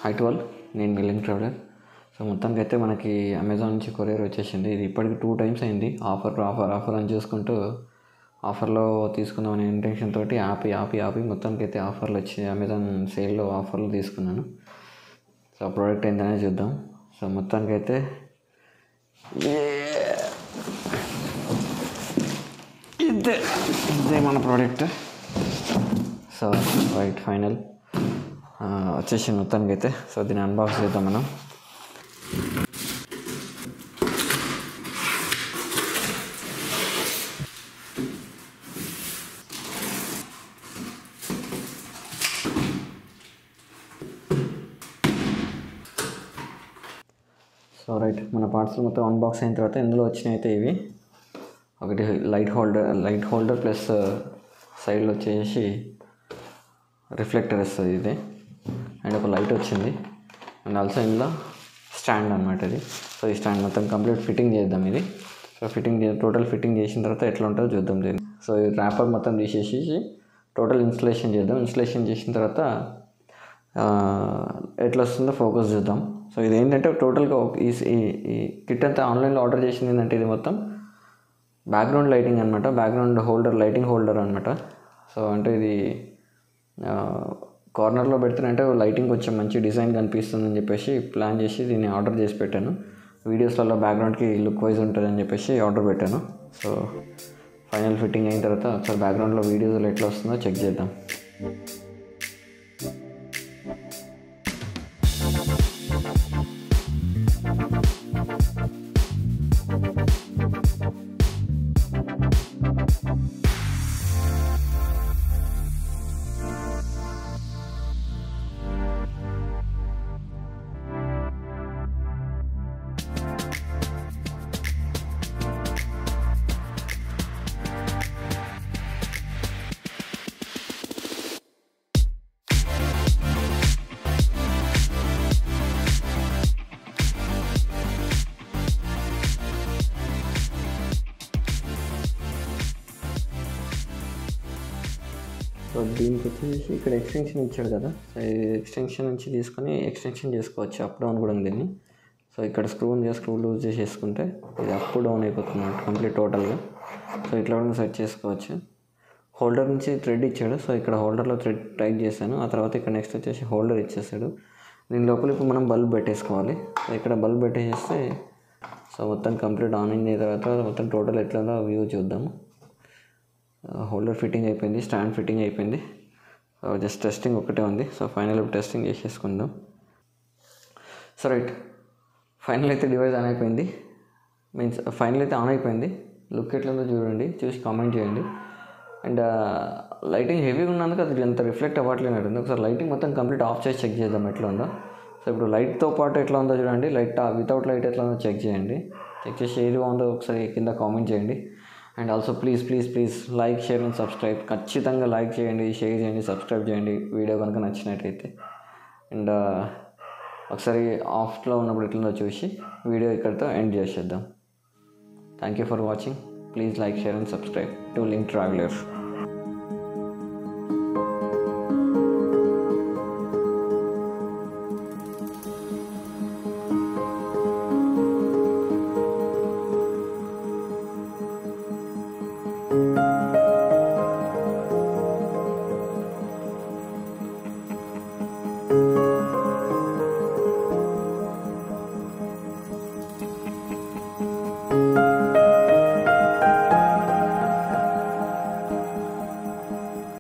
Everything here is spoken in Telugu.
హై 12 నేను మీ లింక్ ట్రావెలర్. సో మొత్తానికి అయితే మనకి అమెజాన్ నుంచి కొరియర్ వచ్చేసింది. ఇది ఇప్పటికి 2 times అయింది. ఆఫర్ అని చూసుకుంటూ ఆఫర్లో తీసుకుందామనే ఇంటెన్షన్ తోటి ఆపి మొత్తానికి అయితే ఆఫర్లు వచ్చి అమెజాన్ సేల్లో ఆఫర్లు తీసుకున్నాను. సో ఆ ప్రోడక్ట్ ఏంటనే చూద్దాం. సో మొత్తానికి అయితే ఇదే మన ప్రోడక్ట్. సో రైట్ ఫైనల్ వచ్చేసి మొత్తానికి అయితే. సో దీన్ని అన్బాక్స్ చేద్దాం మనం. సో రైట్ మన పార్ట్స్ మొత్తం అన్బాక్స్ అయిన తర్వాత ఇందులో వచ్చినాయి అయితే ఇవి ఒకటి లైట్ హోల్డర్ ప్లస్ సైడ్లో వచ్చేసి రిఫ్లెక్టర్ వస్తుంది ఇది, అండ్ ఒక లైట్ వచ్చింది, అండ్ ఆల్సో ఇందులో స్టాండ్ అనమాట ఇది. సో ఈ స్టాండ్ మొత్తం కంప్లీట్ ఫిట్టింగ్ చేద్దాం ఇది. సో టోటల్ ఫిట్టింగ్ చేసిన తర్వాత ఎట్లా ఉంటుందో చూద్దాం దీన్ని. సో ఈ ర్యాపర్ మొత్తం తీసేసి టోటల్ ఇన్స్టలేషన్ చేద్దాం. ఇన్స్టలేషన్ చేసిన తర్వాత ఎట్లా వస్తుందో ఫోకస్ చూద్దాం. సో ఇది ఏంటంటే టోటల్గా ఈ కిట్ అంతా ఆన్లైన్లో ఆర్డర్ చేసింది ఏంటంటే ఇది మొత్తం బ్యాక్గ్రౌండ్ లైటింగ్ అనమాట, బ్యాక్గ్రౌండ్ హోల్డర్, లైటింగ్ హోల్డర్ అనమాట. సో అంటే ఇది కార్నర్లో పెడుతున్నంటే లైటింగ్ కొంచెం మంచి డిజైన్ కనిపిస్తుందని చెప్పేసి ప్లాన్ చేసి దీన్ని ఆర్డర్ చేసి పెట్టాను. వీడియోస్లలో బ్యాక్గ్రౌండ్కి లుక్ వైజ్ ఉంటుందని చెప్పేసి ఆర్డర్ పెట్టాను. సో ఫైనల్ ఫిట్టింగ్ అయిన తర్వాత ఒకసారి బ్యాక్గ్రౌండ్లో వీడియోస్లో ఎట్లా వస్తుందో చెక్ చేద్దాం. సో దీనికి వచ్చేసి ఇక్కడ ఎక్స్టెన్షన్ ఇచ్చాడు కదా, సో ఈ ఎక్స్టెన్షన్ నుంచి తీసుకొని ఎక్స్టెన్షన్ చేసుకోవచ్చు, అప్ డౌన్ కూడా ఉంది దీన్ని. సో ఇక్కడ స్క్రూ లూజ్ చేసేసుకుంటే ఇది అప్ డౌన్ అయిపోతుంది కంప్లీట్ టోటల్గా. సో ఇట్లా కూడా సెట్ చేసుకోవచ్చు. హోల్డర్ నుంచి థ్రెడ్ ఇచ్చాడు. సో ఇక్కడ హోల్డర్లో థ్రెడ్ టైట్ చేశాను. ఆ తర్వాత ఇక్కడ నెక్స్ట్ వచ్చేసి హోల్డర్ ఇచ్చేసాడు. దీని లోపల ఇప్పుడు మనం బల్బ్ పెట్టేసుకోవాలి. సో ఇక్కడ బల్బ్ పెట్టేస్తే సో మొత్తం కంప్లీట్ ఆన్ అయిన తర్వాత మొత్తం టోటల్ ఎట్లా ఉందో వ్యూ చూద్దాము. హోల్డర్ ఫిట్టింగ్ అయిపోయింది, స్టాండ్ ఫిట్టింగ్ అయిపోయింది. జస్ట్ టెస్టింగ్ ఒకటే ఉంది. సో ఫైనల్ టెస్టింగ్ చేసేసుకుందాం. సో రైట్ ఫైనల్ అయితే డివైస్ ఆన్ అయిపోయింది, ఫైనల్ అయితే ఆన్ అయిపోయింది. లుక్ ఎట్లా ఉందో చూడండి, చూసి కామెంట్ చేయండి. అండ్ లైటింగ్ హెవీగా ఉన్నందుకు అది ఎంత రిఫ్లెక్ట్ అవ్వట్లేదు. ఒకసారి లైటింగ్ మొత్తం కంప్లీట్ ఆఫ్ చేసి చెక్ చేద్దాం ఎట్లా ఉందో. సో ఇప్పుడు లైట్తో పాటు ఎట్లా ఉందో చూడండి, వితౌట్ లైట్ ఎట్లా ఉందో చెక్ చేయండి. చెక్ చేసి ఏది బాగుందో ఒకసారి కింద కామెంట్ చేయండి. And also please like, share and subscribe. ఖచ్చితంగా లైక్ చేయండి, షేర్ చేయండి, సబ్స్క్రైబ్ చేయండి వీడియో కనుక నచ్చినట్టయితే. అండ్ ఒకసారి ఆఫ్లో ఉన్నప్పుడు ఎట్లుందో చూసి వీడియో ఇక్కడితో ఎండ్ చేసేద్దాం. Thank you for watching. Please like, share and subscribe to link traveller.